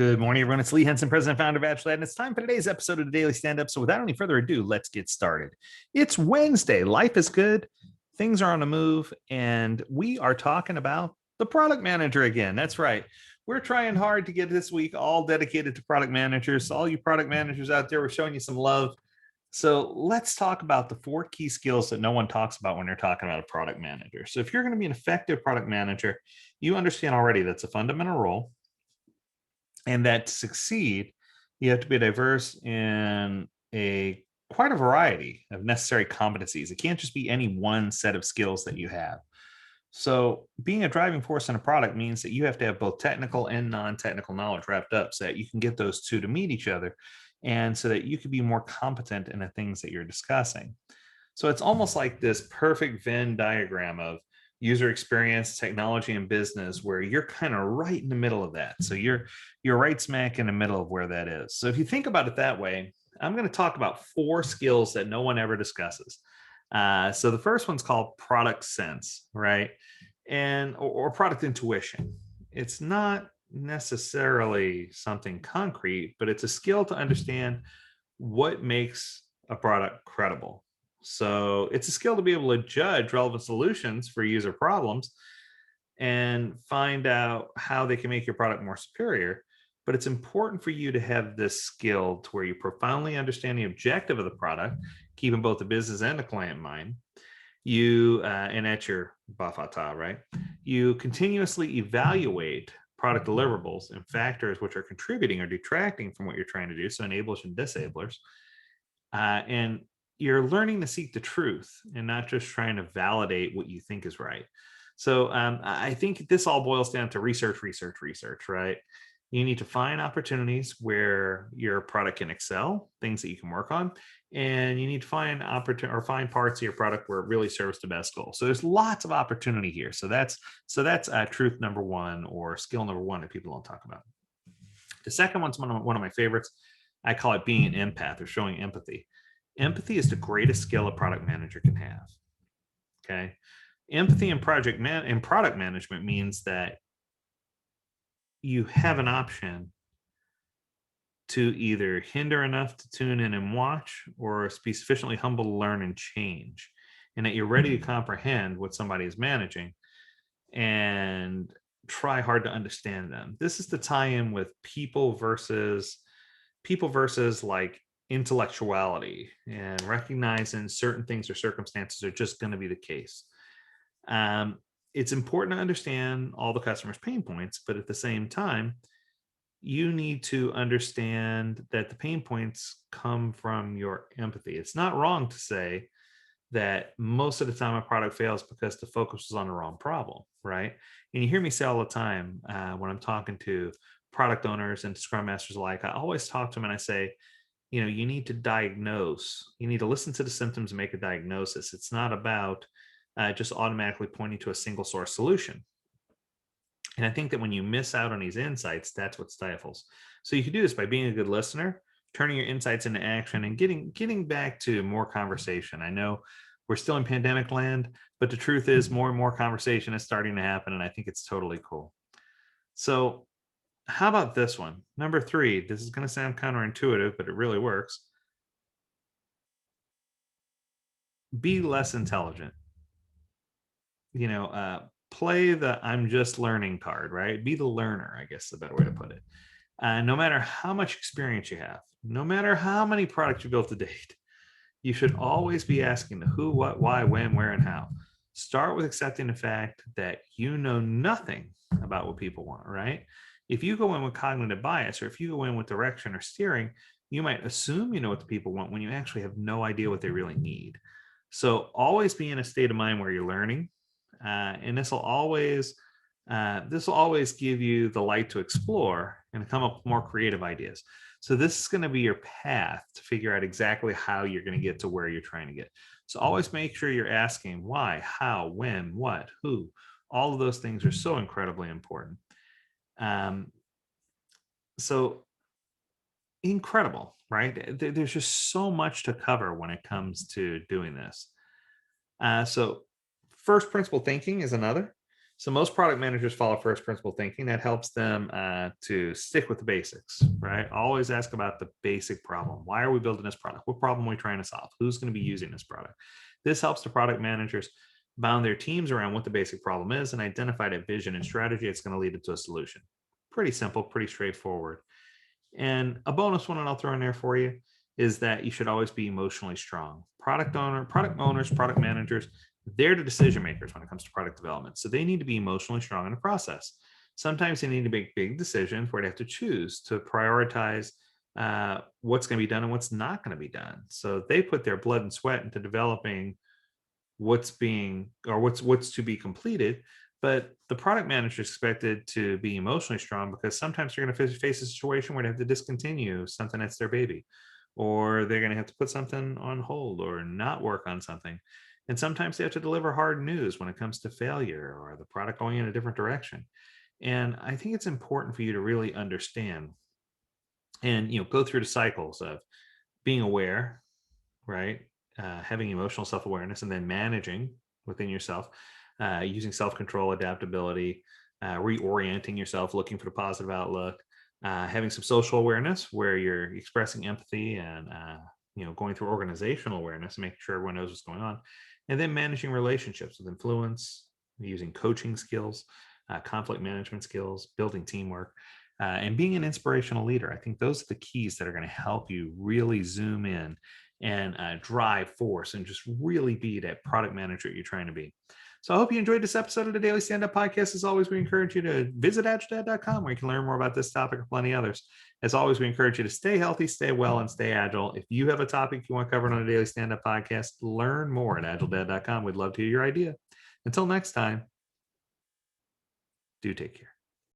Good morning, everyone. It's Lee Henson, President and Founder of AgileDad, and it's time for today's episode of the Daily Stand-Up. So without any further ado, let's get started. It's Wednesday. Life is good. Things are on the move, and we are talking about the product manager again. That's right. We're trying hard to get this week all dedicated to product managers. All you product managers out there, we're showing you some love. So let's talk about the 4 key skills that no one talks about when they're talking about a product manager. So if you're going to be an effective product manager, you understand already that's a fundamental role. And that to succeed, you have to be diverse in quite a variety of necessary competencies. It can't just be any one set of skills that you have. So being a driving force in a product means that you have to have both technical and non-technical knowledge wrapped up so that you can get those two to meet each other and so that you can be more competent in the things that you're discussing. So it's almost like this perfect Venn diagram of user experience, technology, and business, where you're kind of right in the middle of that. So you're right smack in the middle of where that is. So if you think about it that way, I'm going to talk about 4 skills that no one ever discusses. So the first one's called product sense, right? Or product intuition. It's not necessarily something concrete, but it's a skill to understand what makes a product credible. So it's a skill to be able to judge relevant solutions for user problems and find out how they can make your product more superior. But it's important for you to have this skill to where you profoundly understand the objective of the product, keeping both the business and the client in mind. And that's your bafata, right? You continuously evaluate product deliverables and factors which are contributing or detracting from what you're trying to do. So enablers and disablers. And you're learning to seek the truth and not just trying to validate what you think is right. So I think this all boils down to research, right? You need to find opportunities where your product can excel, things that you can work on, and you need to find parts of your product where it really serves the best goal. So there's lots of opportunity here. So that's truth number 1, or skill number 1 that people don't talk about. The second one's one of my favorites. I call it being an empath, or showing empathy. Empathy is the greatest skill a product manager can have. Okay. Empathy in product management means that you have an option to either hinder enough to tune in and watch, or be sufficiently humble to learn and change, and that you're ready to comprehend what somebody is managing and try hard to understand them. This is the tie-in with people versus like intellectuality, and recognizing certain things or circumstances are just going to be the case. It's important to understand all the customer's pain points, but at the same time, you need to understand that the pain points come from your empathy. It's not wrong to say that most of the time a product fails because the focus was on the wrong problem, right? And you hear me say all the time when I'm talking to product owners and scrum masters alike, I always talk to them and I say, you need to diagnose. You need to listen to the symptoms and make a diagnosis. It's not about just automatically pointing to a single source solution. And I think that when you miss out on these insights, that's what stifles. So you can do this by being a good listener, turning your insights into action, and getting back to more conversation. I know we're still in pandemic land, but the truth is more and more conversation is starting to happen, and I think it's totally cool. So how about this one? Number 3, this is going to sound counterintuitive, but it really works. Be less intelligent. Play the I'm just learning card, right? Be the learner, I guess is the better way to put it. No matter how much experience you have, no matter how many products you built to date, you should always be asking the who, what, why, when, where, and how. Start with accepting the fact that you know nothing about what people want, right? If you go in with cognitive bias, or if you go in with direction or steering, you might assume you know what the people want when you actually have no idea what they really need. So always be in a state of mind where you're learning. And this will always give you the light to explore and come up with more creative ideas. So this is going to be your path to figure out exactly how you're going to get to where you're trying to get. So always make sure you're asking why, how, when, what, who. All of those things are so incredibly important. So incredible, right? There's just so much to cover when it comes to doing this. So first principle thinking is another. So most product managers follow first principle thinking. That helps them to stick with the basics, right? Always ask about the basic problem. Why are we building this product? What problem are we trying to solve? Who's going to be using this product? This helps the product managers bound their teams around what the basic problem is and identify that vision and strategy that's going to lead it to a solution. Pretty simple, pretty straightforward. And a bonus one, and I'll throw in there for you, is that you should always be emotionally strong. Product owners, product managers, they're the decision makers when it comes to product development. So they need to be emotionally strong in the process. Sometimes they need to make big decisions where they have to choose to prioritize what's going to be done and what's not going to be done. So they put their blood and sweat into developing what's to be completed, but the product manager is expected to be emotionally strong because sometimes you're going to face a situation where they have to discontinue something that's their baby, or they're going to have to put something on hold or not work on something. And sometimes they have to deliver hard news when it comes to failure or the product going in a different direction. And I think it's important for you to really understand and go through the cycles of being aware, right? Having emotional self-awareness, and then managing within yourself, using self-control, adaptability, reorienting yourself, looking for the positive outlook, having some social awareness where you're expressing empathy and going through organizational awareness and making sure everyone knows what's going on, and then managing relationships with influence, using coaching skills, conflict management skills, building teamwork, and being an inspirational leader. I think those are the keys that are going to help you really zoom in and drive force and just really be that product manager you're trying to be. So I hope you enjoyed this episode of the Daily Stand-Up Podcast. As always, we encourage you to visit AgileDad.com where you can learn more about this topic and plenty others. As always, we encourage you to stay healthy, stay well, and stay agile. If you have a topic you want covered on the Daily Stand-Up Podcast, learn more at AgileDad.com. We'd love to hear your idea. Until next time, do take care.